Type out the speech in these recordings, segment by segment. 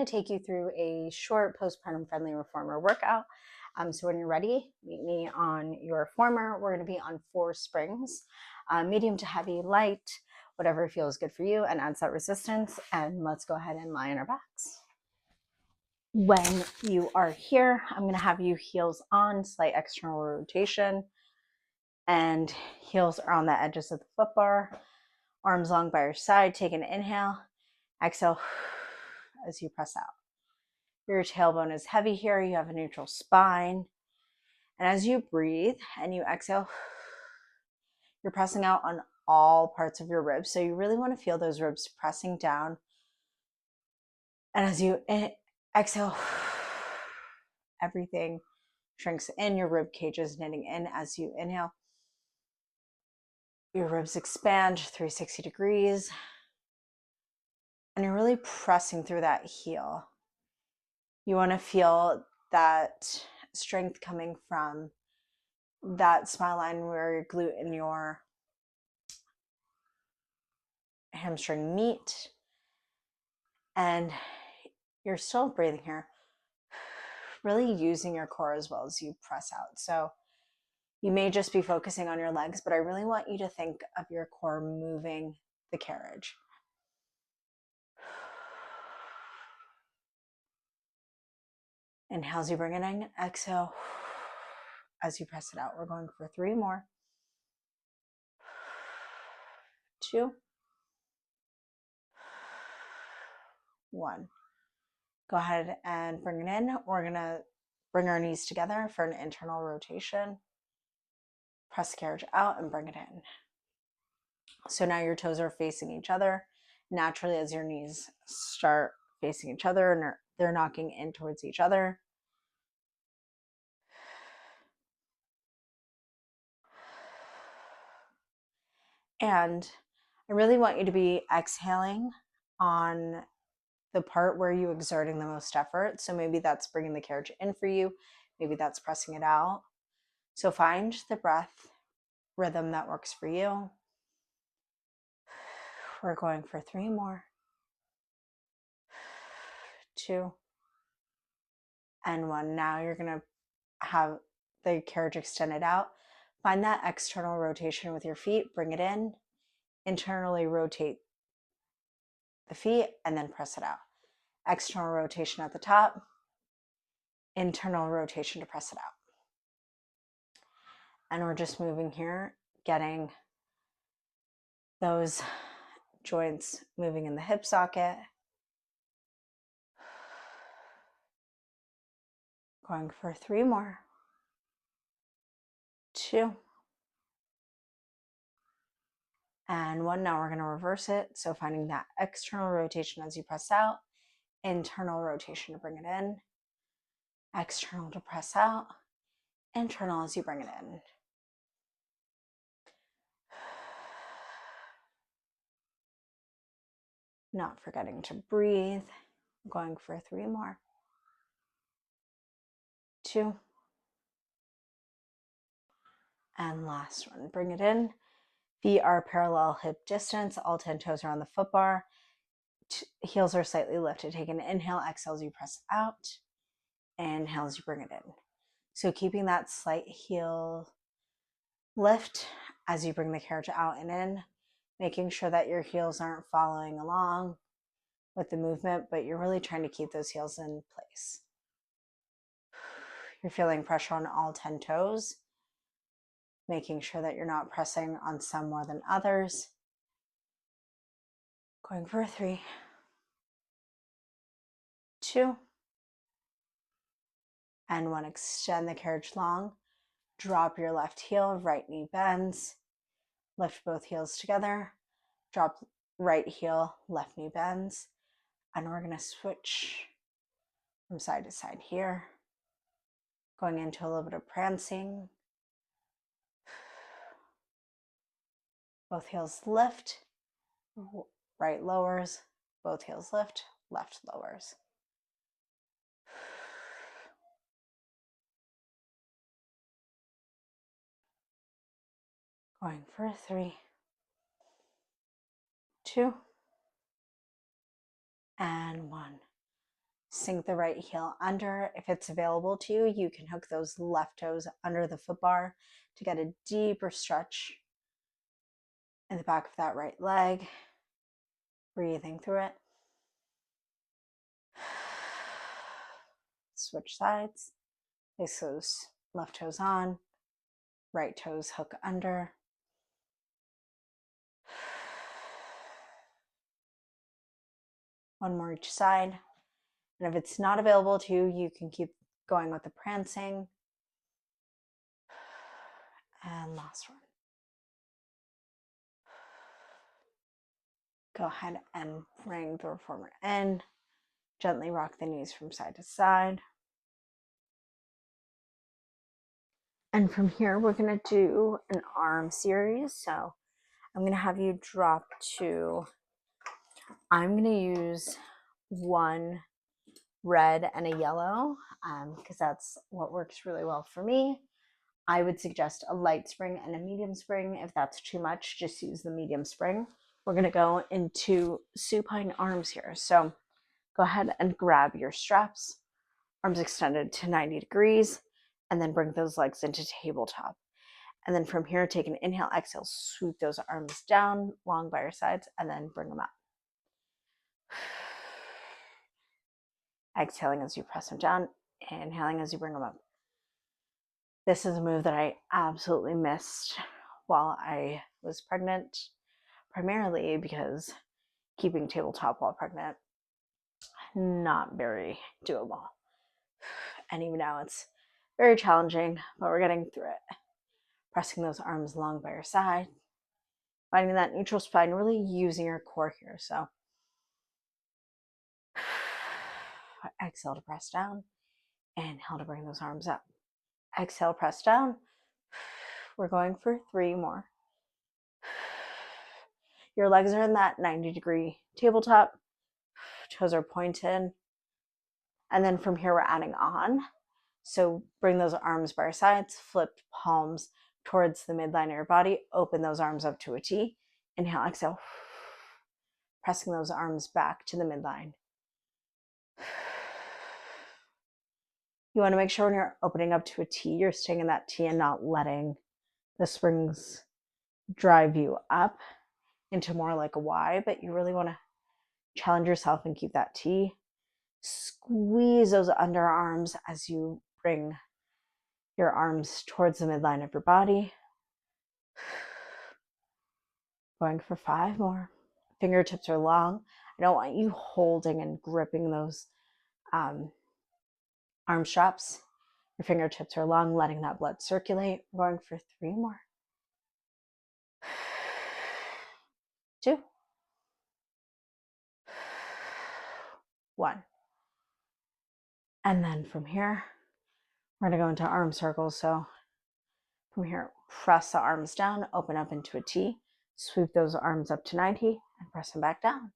to take you through a short postpartum-friendly reformer workout. So when you're ready, meet me on your reformer. We're going to be on 4 springs, medium to heavy, light, whatever feels good for you and adds that resistance. And let's go ahead and lie on our backs. When you are here, I'm going to have you heels on, slight external rotation, and heels are on the edges of the foot bar, arms long by your side. Take an inhale, exhale as you press out. Your tailbone is heavy here. You have a neutral spine. And as you breathe and you exhale, you're pressing out on all parts of your ribs. So you really want to feel those ribs pressing down. And as you exhale, everything shrinks in. Your rib cage is knitting in as you inhale. Your ribs expand 360 degrees. And you're really pressing through that heel. You want to feel that strength coming from that smile line where your glute and your hamstring meet. And you're still breathing here, really using your core as well as you press out. So you may just be focusing on your legs, but I really want you to think of your core moving the carriage. Inhale as you bring it in, exhale as you press it out. We're going for 3 more. 2, 1. Go ahead and bring it in. We're going to bring our knees together for an internal rotation. Press the carriage out and bring it in. So now your toes are facing each other. Naturally, as your knees start facing each other and they're knocking in towards each other. And I really want you to be exhaling on the part where you're exerting the most effort. So maybe that's bringing the carriage in for you. Maybe that's pressing it out. So find the breath rhythm that works for you. We're going for 3 more. 2, and 1. Now you're going to have the carriage extended out. Find that external rotation with your feet. Bring it in. Internally rotate the feet and then press it out. External rotation at the top. Internal rotation to press it out. And we're just moving here, getting those joints moving in the hip socket. Going for 3 more. 2, and 1. Now we're going to reverse it. So finding that external rotation as you press out, internal rotation to bring it in, external to press out, internal as you bring it in. Not forgetting to breathe. Going for 3 more. 2, and last one. Bring it in. Feet are parallel hip distance. All 10 toes are on the foot bar. Heels are slightly lifted. Take an inhale, exhale as you press out. Inhale as you bring it in. So keeping that slight heel lift as you bring the carriage out and in, making sure that your heels aren't following along with the movement, but you're really trying to keep those heels in place. You're feeling pressure on all 10 toes, making sure that you're not pressing on some more than others. Going for 3, 2, and 1. Extend the carriage long. Drop your left heel, right knee bends. Lift both heels together. Drop right heel, left knee bends. And we're going to switch from side to side here. Going into a little bit of prancing. Both heels lift. Right lowers. Both heels lift. Left lowers. Going for 3, 2, and 1. Sink the right heel under. If it's available to you, you can hook those left toes under the foot bar to get a deeper stretch in the back of that right leg. Breathing through it. Switch sides. Place those left toes on. Right toes hook under. One more each side. And if it's not available to you, you can keep going with the prancing. And last one. Go ahead and bring the reformer in. Gently rock the knees from side to side. And from here, we're going to do an arm series. So I'm going to have you drop to, I'm going to use one red and a yellow because that's what works really well for me. I would suggest a light spring and a medium spring. If that's too much, just use the medium spring. We're going to go into supine arms here. So go ahead and grab your straps, arms extended to 90 degrees, and then bring those legs into tabletop. And then from here, take an inhale, exhale, swoop those arms down long by your sides, and then bring them up. Exhaling as you press them down, inhaling as you bring them up. This is a move that I absolutely missed while I was pregnant, primarily because keeping tabletop while pregnant, not very doable. And even now it's very challenging, but we're getting through it. Pressing those arms long by your side, finding that neutral spine, really using your core here. So exhale to press down, inhale to bring those arms up. Exhale, press down. We're going for 3 more. Your legs are in that 90-degree tabletop. Toes are pointed. And then from here, we're adding on. So bring those arms by your sides, flip palms towards the midline of your body. Open those arms up to a T. Inhale, exhale. Pressing those arms back to the midline. You want to make sure when you're opening up to a T, you're staying in that T and not letting the springs drive you up into more like a Y, but you really want to challenge yourself and keep that T. Squeeze those underarms as you bring your arms towards the midline of your body. Going for 5 more. Fingertips are long. I don't want you holding and gripping those arm straps. Your fingertips are long, letting that blood circulate. We're going for 3 more. 2. 1. And then from here, we're going to go into arm circles. So from here, press the arms down, open up into a T, sweep those arms up to 90, and press them back down.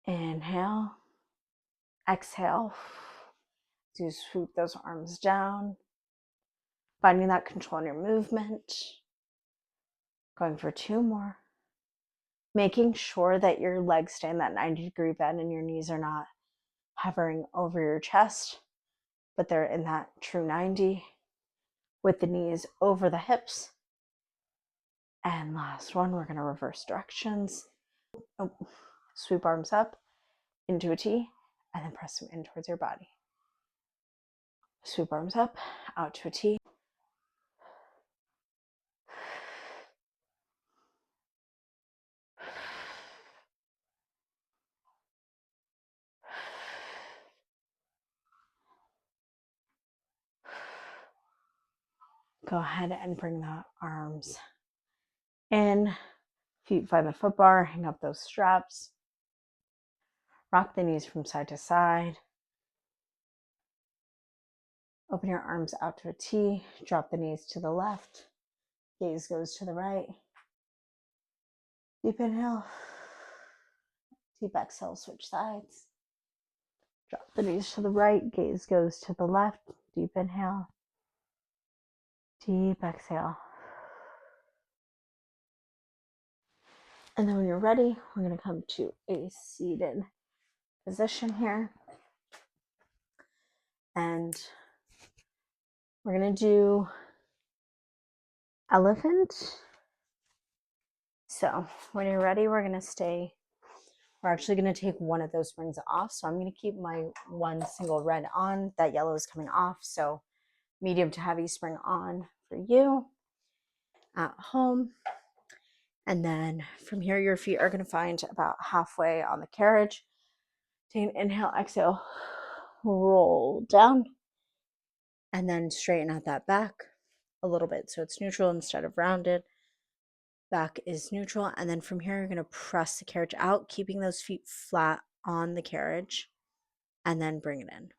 Inhale, exhale. So you swoop those arms down, finding that control in your movement. Going for 2 more. Making sure that your legs stay in that 90-degree bend and your knees are not hovering over your chest, but they're in that true 90 with the knees over the hips. And last one, we're going to reverse directions. Sweep arms up into a T and then press them in towards your body. Sweep arms up, out to a T. Go ahead and bring the arms in. Feet find the foot bar, hang up those straps. Rock the knees from side to side. Open your arms out to a T. Drop the knees to the left. Gaze goes to the right. Deep inhale. Deep exhale, switch sides. Drop the knees to the right. Gaze goes to the left. Deep inhale. Deep exhale. And then when you're ready, we're going to come to a seated position here. And we're going to do elephant. So when you're ready, we're actually going to take one of those springs off. So I'm going to keep my one single red on. That yellow is coming off. So medium to heavy spring on for you at home. And then from here, your feet are going to find about halfway on the carriage. Take an inhale, exhale, roll down, and then straighten out that back a little bit so it's neutral instead of rounded. Back is neutral. And then from here, you're going to press the carriage out, keeping those feet flat on the carriage, and then bring it in.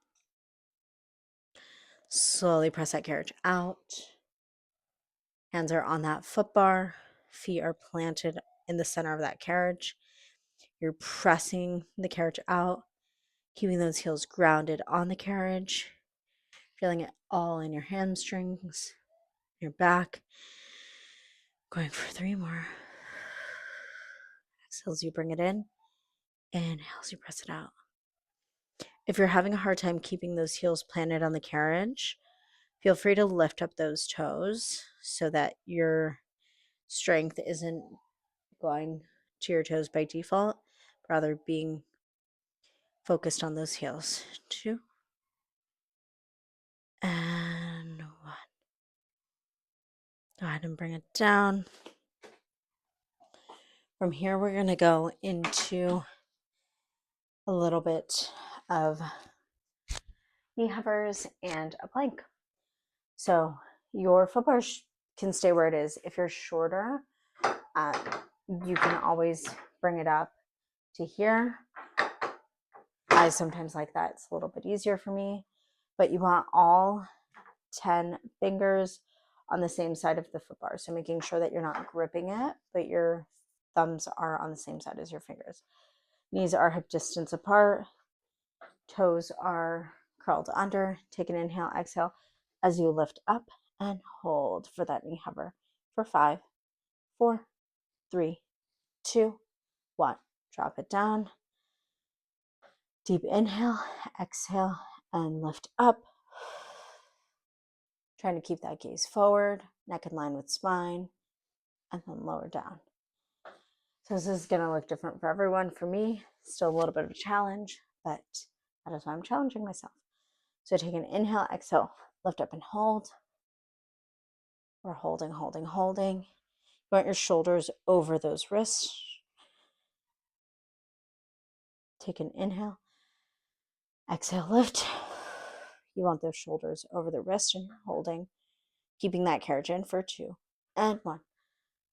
Slowly press that carriage out. Hands are on that foot bar. Feet are planted in the center of that carriage. You're pressing the carriage out, keeping those heels grounded on the carriage, feeling it all in your hamstrings, your back. Going for 3 more. Exhales, you bring it in. Inhales, you press it out. If you're having a hard time keeping those heels planted on the carriage, feel free to lift up those toes so that your strength isn't going to your toes by default, rather being focused on those heels. 2 and 1. Go ahead and bring it down. From here, we're going to go into a little bit of knee hovers and a plank. So your foot bar can stay where it is. If you're shorter, you can always bring it up to here. I sometimes like that. It's a little bit easier for me, but you want all 10 fingers on the same side of the foot bar. So making sure that you're not gripping it, but your thumbs are on the same side as your fingers. Knees are hip distance apart. Toes are curled under. Take an inhale, exhale as you lift up and hold for that knee hover for 5, 4, 3, 2, 1. Drop it down. Deep inhale, exhale, and lift up. Trying to keep that gaze forward, neck in line with spine, and then lower down. So this is going to look different for everyone. For me, still a little bit of a challenge, but that is why I'm challenging myself. So take an inhale, exhale, lift up and hold. We're holding, holding, holding. You want your shoulders over those wrists. Take an inhale, exhale, lift. You want those shoulders over the wrist and you're holding, keeping that carriage in for 2 and 1.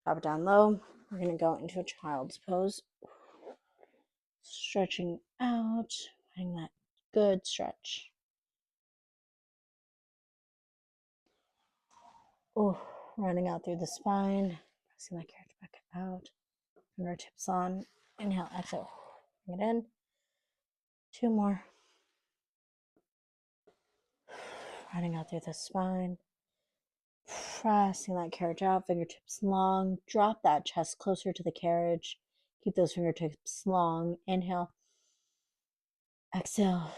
Drop it down low. We're going to go into a child's pose. Stretching out, finding that good stretch. Oh, running out through the spine. Pressing that carriage back out. Fingertips on. Inhale, exhale. Bring it in. 2 more. Running out through the spine. Pressing that carriage out. Fingertips long. Drop that chest closer to the carriage. Keep those fingertips long. Inhale. Exhale.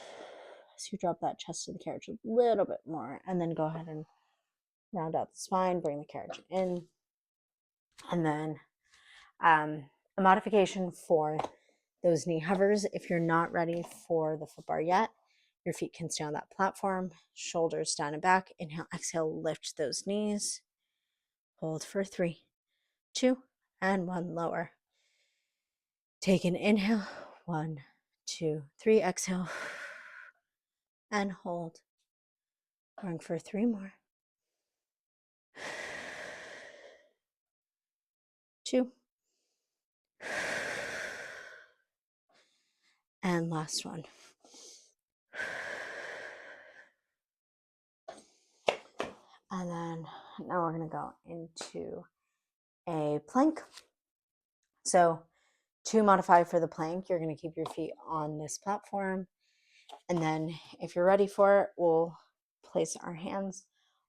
As you drop that chest to the carriage a little bit more. And then go ahead and round out the spine. Bring the carriage in. And then a modification for those knee hovers. If you're not ready for the foot bar yet, your feet can stay on that platform, shoulders down and back. Inhale, exhale, lift those knees. Hold for 3, 2, and 1. Lower. Take an inhale. 1, 2, 3. Exhale. And hold. Going for 3 more. 2. And last one. And then now we're going to go into a plank. So to modify for the plank, you're going to keep your feet on this platform. And then if you're ready for it, we'll place our hands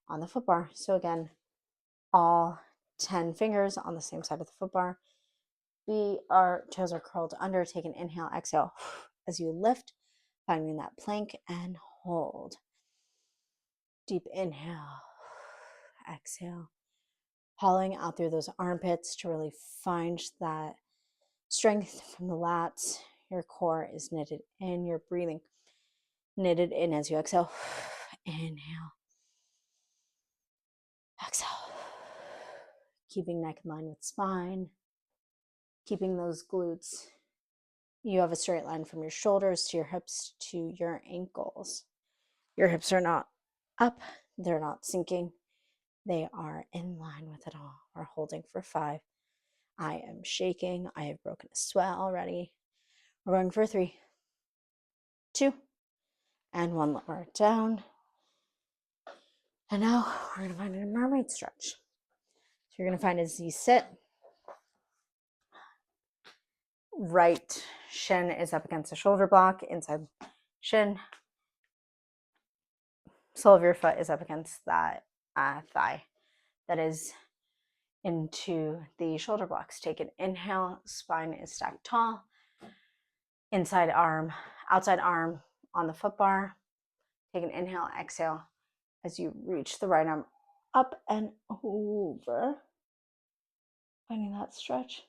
on the foot bar. So again, all 10 fingers on the same side of the foot bar. our toes are curled under. Take an inhale, exhale as you lift, finding that plank and hold. Deep inhale, exhale, hollowing out through those armpits to really find that strength from the lats. Your core is knitted in. You're breathing knitted in as you exhale. Inhale, exhale. Keeping neck in line with spine. Keeping those glutes. You have a straight line from your shoulders to your hips to your ankles. Your hips are not up. They're not sinking. They are in line with it all. We're holding for 5. I am shaking. I have broken a sweat already. We're going for 3, 2, and 1. Lower it down. And now we're going to find a mermaid stretch. So you're going to find as you sit, right shin is up against the shoulder block, inside shin. Sole of your foot is up against that thigh that is into the shoulder blocks. Take an inhale, spine is stacked tall. Inside arm, outside arm on the foot bar. Take an inhale, exhale as you reach the right arm up and over. Finding that stretch.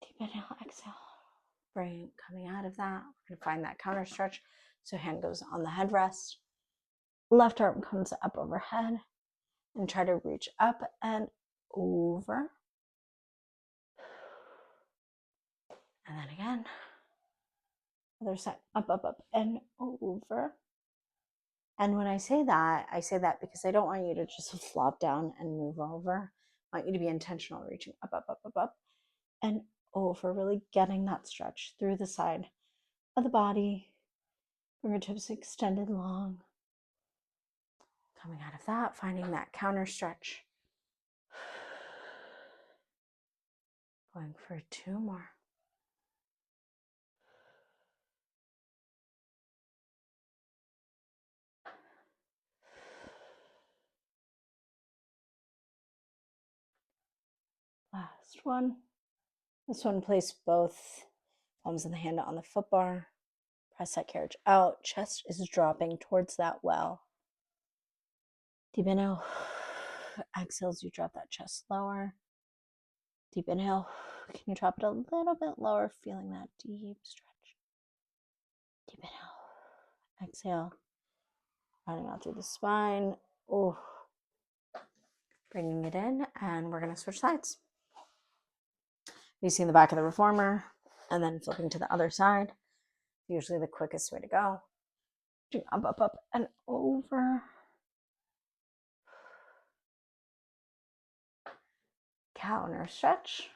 Deep inhale, exhale. Brain coming out of that. We're going to find that counter stretch. So hand goes on the headrest. Left arm comes up overhead. And try to reach up and over. And then again. Other side, up, up, up, and over. And when I say that because I don't want you to just flop down and move over. I want you to be intentional, reaching up, up, up, up, up, and over, really getting that stretch through the side of the body. Fingertips extended long. Coming out of that, finding that counter stretch. Going for 2 more. Last one. This one, place both palms of the hand on the foot bar. Press that carriage out. Chest is dropping towards that well. Deep inhale. Exhale as you drop that chest lower. Deep inhale. Can you drop it a little bit lower, feeling that deep stretch? Deep inhale. Exhale. Rounding out through the spine. Oh. Bringing it in, and we're going to switch sides. Facing the back of the reformer, and then flipping to the other side. Usually the quickest way to go. Up, up, up, and over. Counter stretch.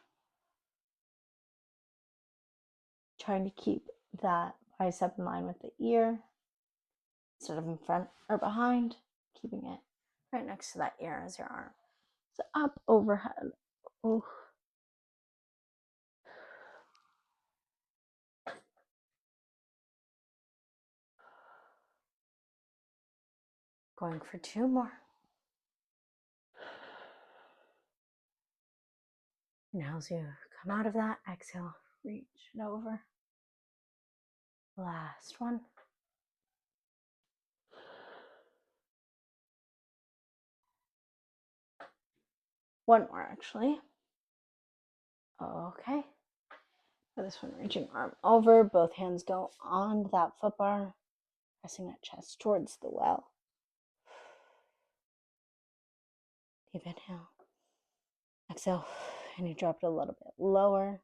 Trying to keep that bicep in line with the ear instead of in front or behind. Keeping it right next to that ear as your arm. So up, overhead. Ooh. Going for 2 more. Now as you come out of that, exhale, reach it over. Last one. One more, actually. Okay. For this one, reaching arm over. Both hands go on that foot bar. Pressing that chest towards the well. Deep inhale. Exhale. And you drop it a little bit lower.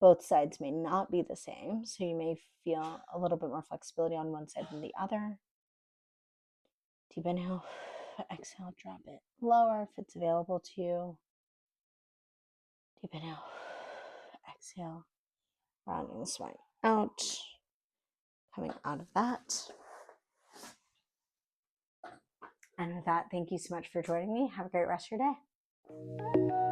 Both sides may not be the same, so you may feel a little bit more flexibility on one side than the other. Deep inhale. Exhale, drop it lower if it's available to you. Deep inhale. Exhale. Rounding the spine out. Coming out of that. And with that, thank you so much for joining me. Have a great rest of your day.